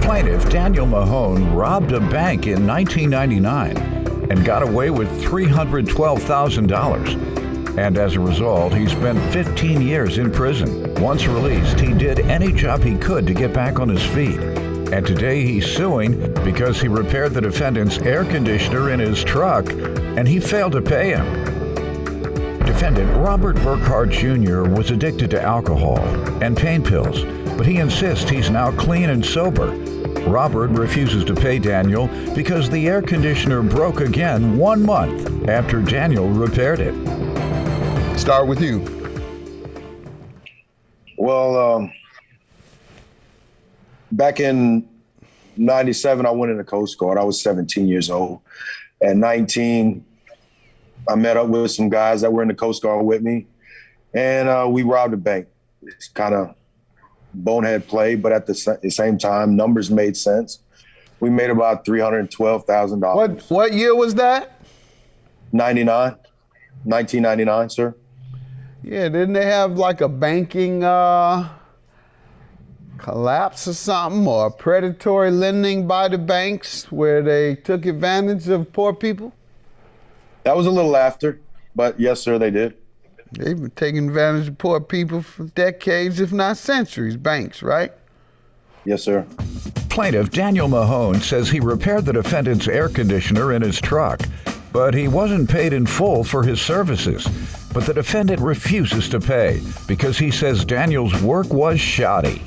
Plaintiff Daniel Mahone robbed a bank in 1999 and got away with $312,000. And as a result, he spent 15 years in prison. Once released, he did any job he could to get back on his feet. And today he's suing because he repaired the defendant's air conditioner in his truck and he failed to pay him. Defendant Robert Burkhardt Jr. was addicted to alcohol and pain pills, but he insists he's now clean and sober. Robert refuses to pay Daniel because the air conditioner broke again 1 month after Daniel repaired it. Start with you. Well, back in 97, I went in the Coast Guard. I was 17 years old. At 19, I met up with some guys that were in the Coast Guard with me, and we robbed a bank. It's kind of bonehead play, but at the same time, numbers made sense. We made about $312,000. What year was that? 1999, sir. Yeah, didn't they have like a banking collapse or something, or predatory lending by the banks where they took advantage of poor people? That was a little after, but yes, sir, they did. They've been taking advantage of poor people for decades, if not centuries, banks, right? Yes, sir. Plaintiff Daniel Mahone says he repaired the defendant's air conditioner in his truck, but he wasn't paid in full for his services. But the defendant refuses to pay because he says Daniel's work was shoddy.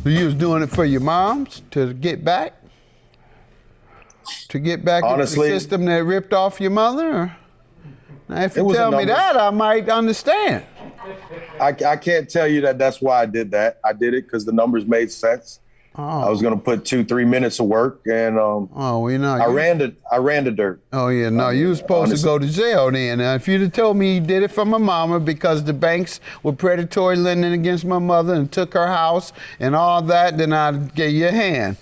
So you was doing it for your moms to get back? To get back Honestly, into the system that ripped off your mother? Or? Now, if you tell me number. that, I might understand. I can't tell you that that's why I did that. I did it because the numbers made sense. Oh. I was going to put 2-3 minutes of work, and I ran the dirt. Oh yeah, no, you were supposed to go to jail then. Now, if you'd have told me you did it for my mama because the banks were predatory lending against my mother and took her house and all that, then I'd give you a hand.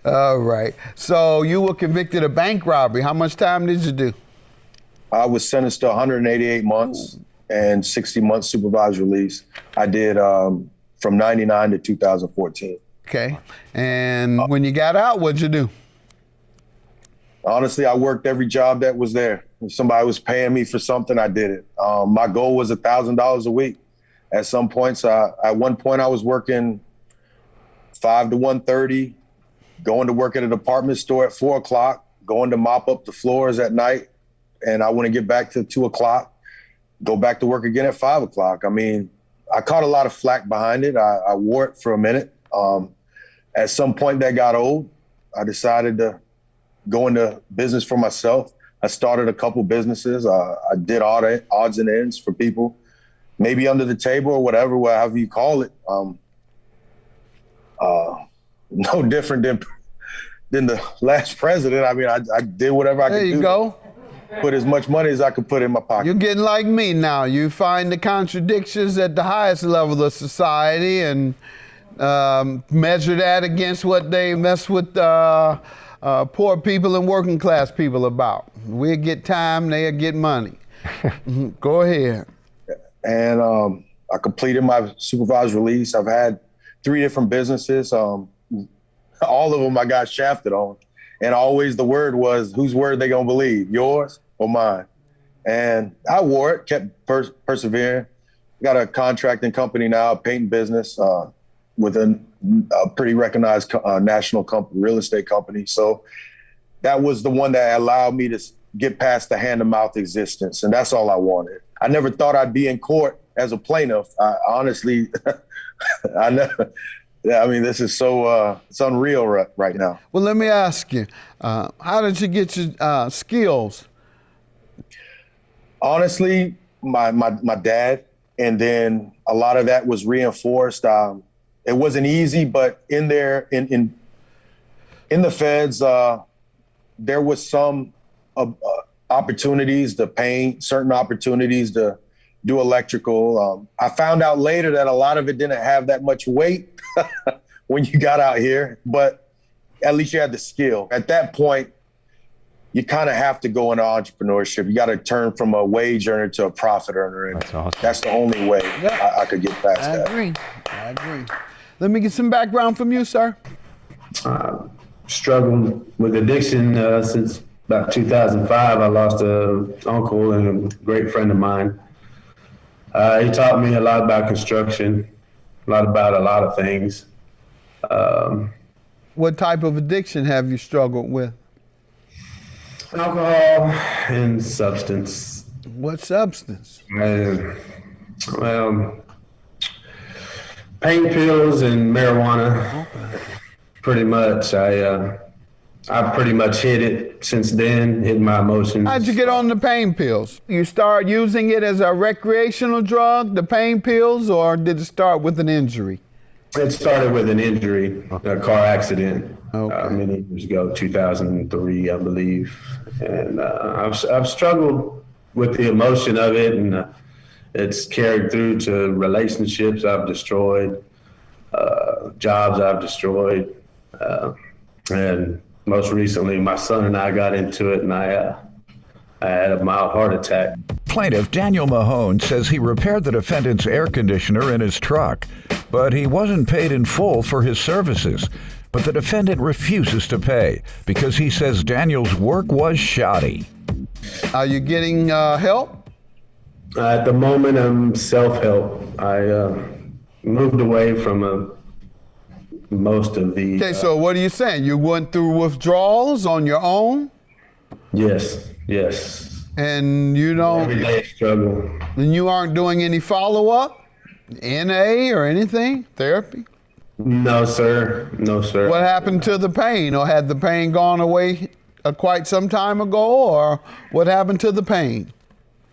All right. So you were convicted of bank robbery. How much time did you do? I was sentenced to 188 months and 60 months supervised release. I did from 99 to 2014. Okay. And when you got out, what'd you do? Honestly, I worked every job that was there. If somebody was paying me for something, I did it. My goal was $1,000 a week. At some points, at one point I was working 5 to 1:30, going to work at a department store at 4 o'clock, going to mop up the floors at night. And I wouldn't get back till 2 o'clock, go back to work again at 5 o'clock. I mean, I caught a lot of flack behind it. I wore it for a minute. At some point that got old, I decided to go into business for myself. I started a couple businesses. I did all the odds and ends for people, maybe under the table or whatever, however you call it. No different than the last president. I mean, I did whatever I could do. There you go. Put as much money as I could put in my pocket. You're getting like me now. You find the contradictions at the highest level of society and measure that against what they mess with poor people and working class people about. We'll get time, they'll get money. Go ahead. And I completed my supervised release. I've had 3 different businesses. All of them I got shafted on. And always the word was, whose word they gonna believe, yours or mine? And I wore it, kept persevering. Got a contracting company now, a painting business with a pretty recognized national real estate company. So that was the one that allowed me to get past the hand-to-mouth existence. And that's all I wanted. I never thought I'd be in court as a plaintiff. Honestly, I never. Yeah, I mean, this is so, it's unreal right now. Well, let me ask you, how did you get your skills? Honestly, my dad, and then a lot of that was reinforced. It wasn't easy, but in there, in the feds, there was some opportunities to paint, certain opportunities to do electrical. I found out later that a lot of it didn't have that much weight when you got out here, but at least you had the skill. At that point, you kind of have to go into entrepreneurship. You got to turn from a wage earner to a profit earner. And that's awesome. That's the only way I could get past that. I agree. Let me get some background from you, sir. Struggled with addiction since about 2005. I lost an uncle and a great friend of mine. He taught me a lot about construction, a lot of things. What type of addiction have you struggled with? Alcohol and substance. What substance? Well, pain pills and marijuana. Okay. Pretty much. I pretty much hid it since then, hid my emotions. How'd you get on the pain pills? You start using it as a recreational drug, the pain pills, or did it start with an injury? It started with an injury, a car accident, many years ago, 2003, I believe. And I've struggled with the emotion of it, and it's carried through to relationships I've destroyed, jobs I've destroyed, and most recently, my son and I got into it, and I had a mild heart attack. Plaintiff Daniel Mahone says he repaired the defendant's air conditioner in his truck, but he wasn't paid in full for his services. But the defendant refuses to pay because he says Daniel's work was shoddy. Are you getting help? At the moment, I'm self-help. I moved away from most of the... Okay, so what are you saying? You went through withdrawals on your own? Yes. And you don't... Everyday struggle. And you aren't doing any follow-up? NA or anything? Therapy? No, sir. What happened to the pain? Or had the pain gone away quite some time ago? Or what happened to the pain?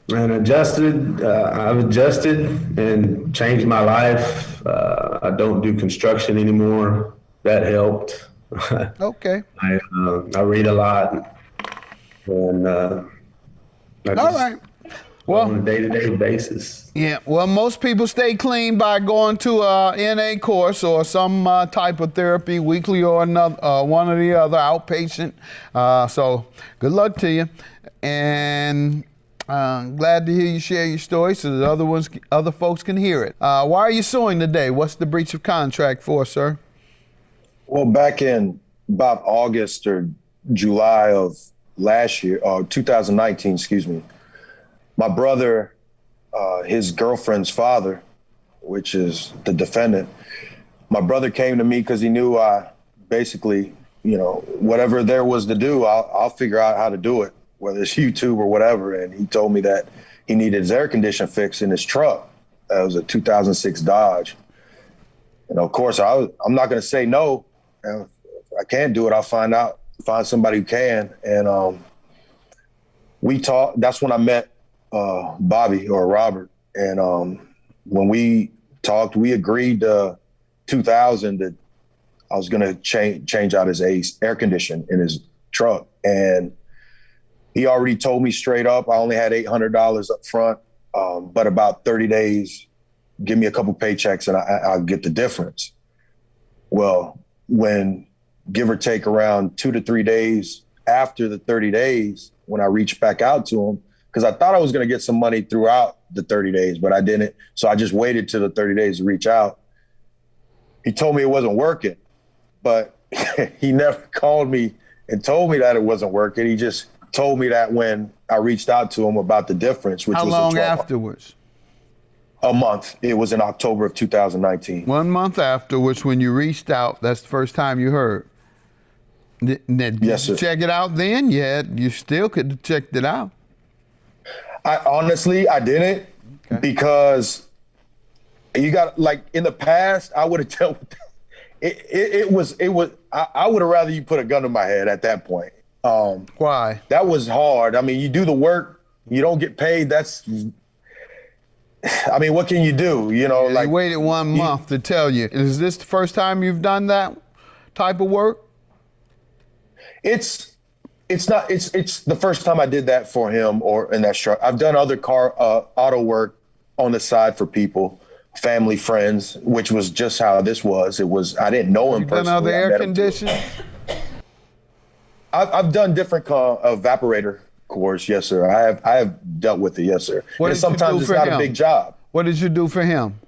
And I've adjusted and changed my life. I don't do construction anymore. That helped. Okay. I read a lot. And All right. Well, on a day-to-day basis. Yeah, well, most people stay clean by going to a NA course or some type of therapy, weekly or another, one or the other, outpatient. So good luck to you. And glad to hear you share your story so that other folks can hear it. Why are you suing today? What's the breach of contract for, sir? Well, back in about August or July of last year, 2019, excuse me, my brother, his girlfriend's father, which is the defendant, my brother came to me because he knew I basically, whatever there was to do, I'll figure out how to do it, whether it's YouTube or whatever. And he told me that he needed his air conditioner fixed in his truck. It was a 2006 Dodge. And of course, I'm not going to say no. If I can't do it, I'll find somebody who can. And we talked. That's when I met Bobby or Robert. And when we talked, we agreed to 2000 that I was going to change out his air condition in his truck. And he already told me straight up, I only had $800 up front, but about 30 days, give me a couple paychecks and I'll get the difference. Well, when give or take around 2 to 3 days after the 30 days, when I reached back out to him, because I thought I was going to get some money throughout the 30 days, but I didn't. So I just waited till the 30 days to reach out. He told me it wasn't working, but he never called me and told me that it wasn't working. He just told me that when I reached out to him about the difference, which How was long afterwards? A month. It was in October of 2019. 1 month afterwards, when you reached out, that's the first time you heard. Did Yes, sir. you check it out then? You still could have checked it out. I didn't because you got, like, in the past, I would have told it was I would have rather you put a gun to my head at that point. Why? That was hard. I mean, you do the work, you don't get paid. What can you do? They waited 1 month to tell you. Is this the first time you've done that type of work? It's not. It's the first time I did that for him or in that truck. I've done other auto work on the side for people, family, friends, which was just how this was. It was. I didn't know him You've personally. done other air conditioning? I've done different evaporator cores. Yes, sir. I have dealt with it. Yes, sir. What And did you sometimes do it's for not him? a big job. What did you do for him?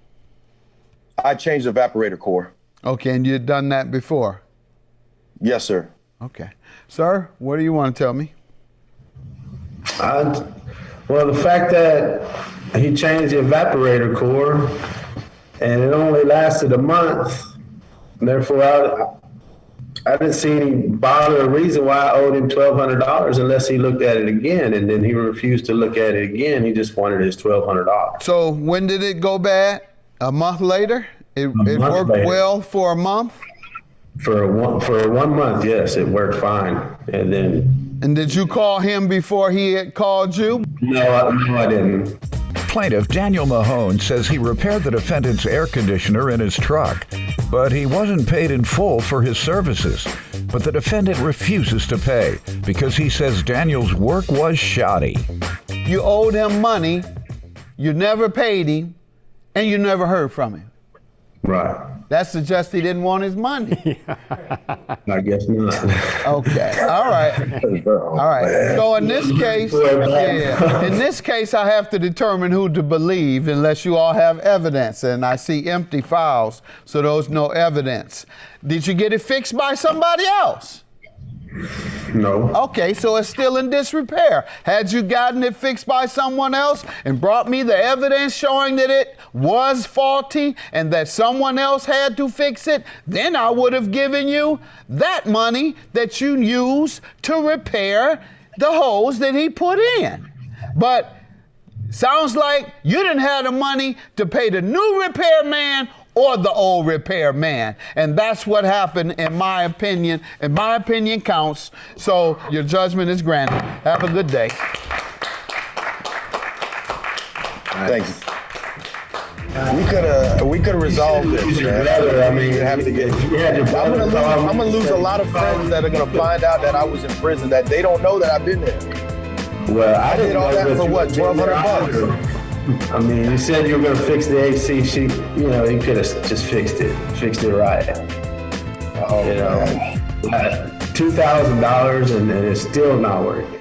I changed the evaporator core. Okay, and you'd done that before? Yes, sir. Okay. Sir, what do you want to tell me? Well, the fact that he changed the evaporator core and it only lasted a month, therefore I didn't see any bother or reason why I owed him $1,200 unless he looked at it again, and then he refused to look at it again. He just wanted his $1,200. So when did it go bad? A month later? It worked later. well for a month? For 1 month, yes, it worked fine. And did you call him before he had called you? No, I didn't. Plaintiff Daniel Mahone says he repaired the defendant's air conditioner in his truck, but he wasn't paid in full for his services. But the defendant refuses to pay because he says Daniel's work was shoddy. You owed him money, you never paid him, and you never heard from him. Right. That suggests he didn't want his money. I guess not. Okay. All right. All right. So in this case, in this case, I have to determine who to believe unless you all have evidence. And I see empty files, so there's no evidence. Did you get it fixed by somebody else? No. Okay, so it's still in disrepair. Had you gotten it fixed by someone else and brought me the evidence showing that it was faulty and that someone else had to fix it, then I would have given you that money that you used to repair the holes that he put in. But sounds like you didn't have the money to pay the new repairman or the old repairman. And that's what happened, in my opinion. And my opinion counts. So your judgment is granted. Have a good day. Thank you. We could have resolved this, man. I mean, you have to get. I'm gonna lose a lot of friends that are gonna find out that I was in prison, that they don't know that I've been there. Well, I did all that for what, $1,200? I mean, you said you were going to fix the AC sheet. You know, you could have just fixed it right. Oh, $2,000 and it's still not working.